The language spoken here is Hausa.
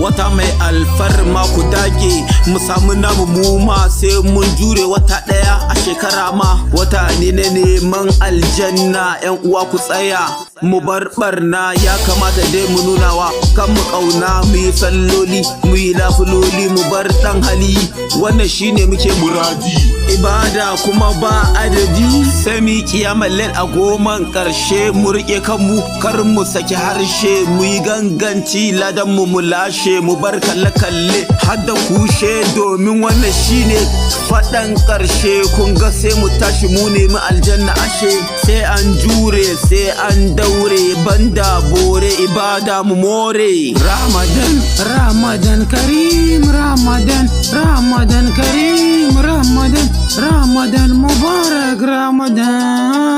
wata mai alfarma ku dage mu samu namu mu ma sai mun jure wata daya a shekara ma. Wata ne na neman aljanna, yan uwa ku tsaya mu bar barna. Ya kamata dai mu nunawa kan mu kauna, mu yi salloli mu yi lafuloli mu bar dan hali, wannan shine muke muradi. Ibada kuma ba adadi, sai mu kiyamar lail a goman karshe. Mu rike kanmu kar mu saki harshe, mu yi ganganci ladan mu lashe, mu bar kalle kalle har da kushe, domin wannan shine faɗan karshe. Kun ga sai mu tashi mu nemi aljanna ashe, sai an jure sai an daure, banda bore ibada mu more. Ramadan Ramadan Karim, Ramadan Ramadan Karim, Ramadan Ramadan Mubarak, Ramadan.